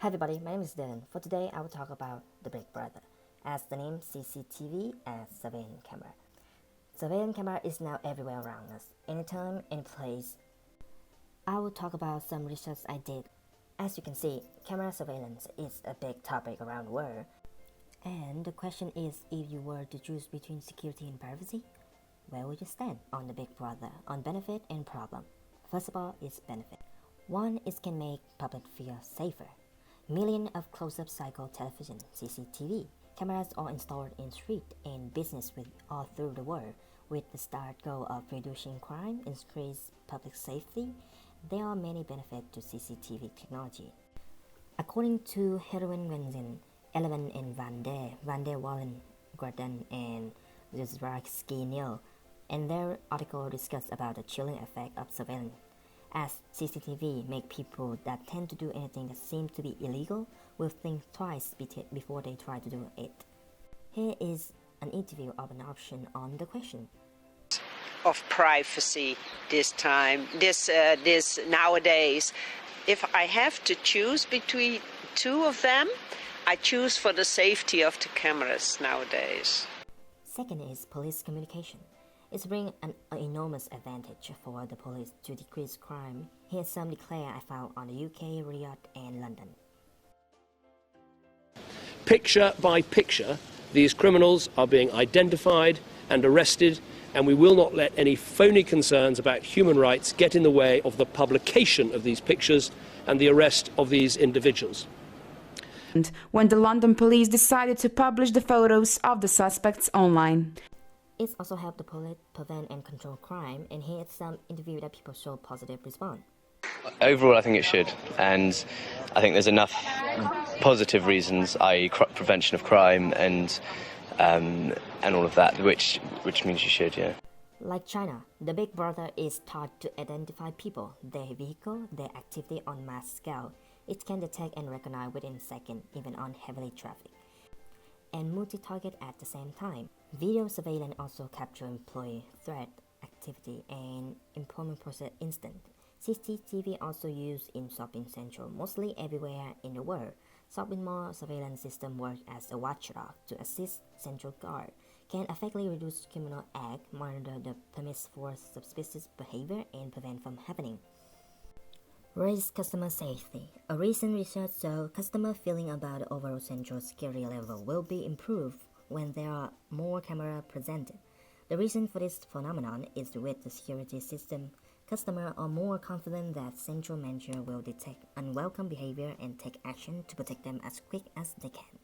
Hi everybody, my name is Dylan. For today, I will talk about the Big Brother, as the name CCTV as surveillance camera. Surveillance camera is now everywhere around us, anytime, any place. I will talk about some research I did. As you can see, camera surveillance is a big topic around the world. And the question is, if you were to choose between security and privacy, where would you stand on the Big Brother on benefit and problem? First of all, it's benefit. One, it can make public feel safer. Millions of close-up cycle television (CCTV) cameras are installed in street and business all through the world, with the start goal of reducing crime, increase public safety. There are many benefits to CCTV technology. According to Heroin Wenzin, Eleven and Van der Wallen, Gordon, and Zuzraksky Neil, and their article discussed about the chilling effect of surveillance. As CCTV make people that tend to do anything that seems to be illegal will think twice before they try to do it. Here is an interview of an option on the question. Of privacy this nowadays. If I have to choose between two of them, I choose for the safety of the cameras nowadays. Second is police communication. It brings an enormous advantage for the police to decrease crime. Here's some declare I found on the UK, Riyadh, and London. Picture by picture, these criminals are being identified and arrested, and we will not let any phony concerns about human rights get in the way of the publication of these pictures and the arrest of these individuals. When the London police decided to publish the photos of the suspects online. It's also helped the police prevent and control crime, and here's some interview that people show positive response. Overall, I think it should, and I think there's enough positive reasons, i.e. prevention of crime and all of that, which means you should, yeah. Like China, the Big Brother is taught to identify people, their vehicle, their activity on mass scale. It can detect and recognize within seconds, even on heavily traffic, and multi-target at the same time. Video surveillance also capture employee threat activity and employment process instant. CCTV also used in shopping central, mostly everywhere in the world. Shopping mall surveillance system work as a watchdog to assist central guard, can effectively reduce criminal act, monitor the premise for suspicious behavior, and prevent from happening. Raise customer safety. A recent research showed customer feeling about the overall central security level will be improved when there are more cameras presented. The reason for this phenomenon is with the security system, customers are more confident that central manager will detect unwelcome behavior and take action to protect them as quick as they can.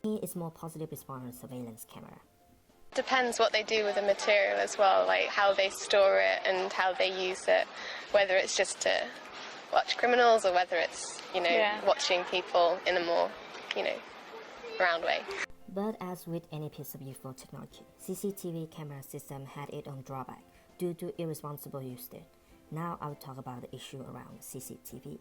Here is more positive response to surveillance camera. Depends what they do with the material as well, like how they store it and how they use it, whether it's just to watch criminals or whether it's, watching people in a more, round way. But as with any piece of useful technology, CCTV camera system had its own drawback due to irresponsible usage. Now I will talk about the issue around CCTV.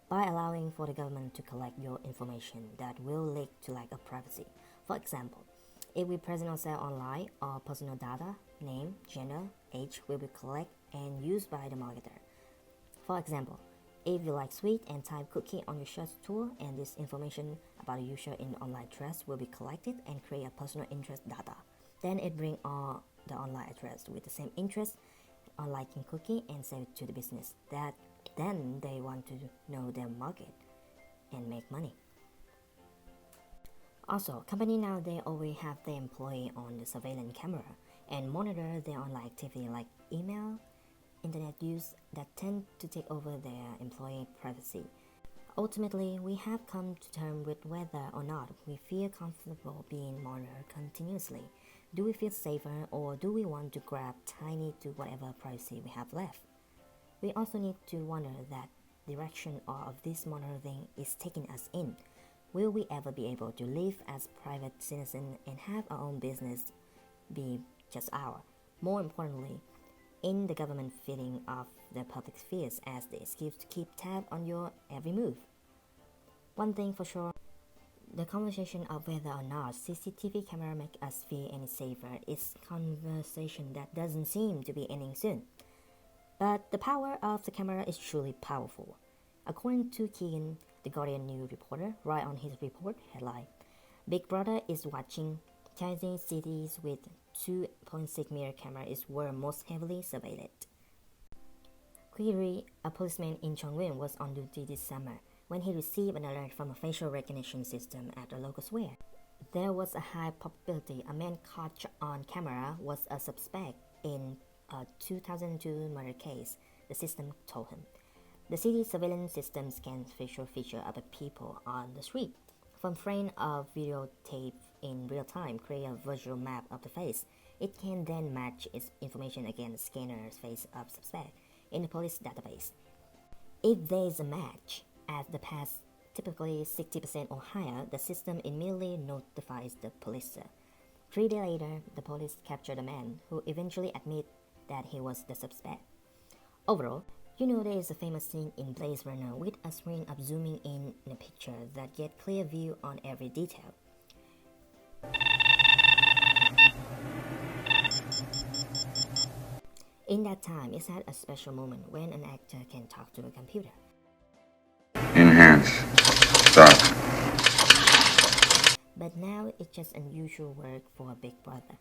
By allowing for the government to collect your information that will lead to lack of privacy. For example, if we present ourselves online, our personal data, name, gender, age will be collected and used by the marketer. For example, if you like sweet and type cookie on your search tool, and this information about a user in online address will be collected and create a personal interest data. Then it brings all the online address with the same interest on liking cookie and save it to the business. Then they want to know their market and make money. Also, company nowadays always have their employee on the surveillance camera and monitor their online activity like email, internet use that tend to take over their employee privacy. Ultimately, we have come to terms with whether or not we feel comfortable being monitored continuously. Do we feel safer, or do we want to grab tiny to whatever privacy we have left? We also need to wonder that direction of this monitoring is taking us in. Will we ever be able to live as private citizens and have our own business be just ours? More importantly, in the government feeding off the public spheres as the excuse to keep tab on your every move. One thing for sure, the conversation of whether or not CCTV camera make us feel any safer is a conversation that doesn't seem to be ending soon. But the power of the camera is truly powerful. According to Keegan, the Guardian news reporter, wrote on his report headline, Big Brother is watching. Chinese cities with 2.6 mirror cameras were most heavily surveilled. Query, a policeman in Chongqing, was on duty this summer when he received an alert from a facial recognition system at a local square. There was a high probability a man caught on camera was a suspect in a 2002 murder case, the system told him. The city surveillance system scans facial features of the people on the street. From frame of videotape in real time, create a visual map of the face. It can then match its information against scanner's face of suspect in the police database. If there is a match at the pass, typically 60% or higher, the system immediately notifies the police. 3 days later, the police captured a man who eventually admitted that he was the suspect. Overall, you know there is a famous scene in Blade Runner with a screen of zooming in a picture that get clear view on every detail. In that time, it's had a special moment when an actor can talk to a computer. Enhance. Stop. But now it's just unusual work for a Big Brother.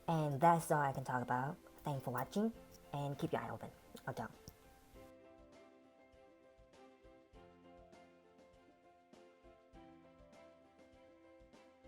And that's all I can talk about. Thanks for watching and keep your eye open. Or down.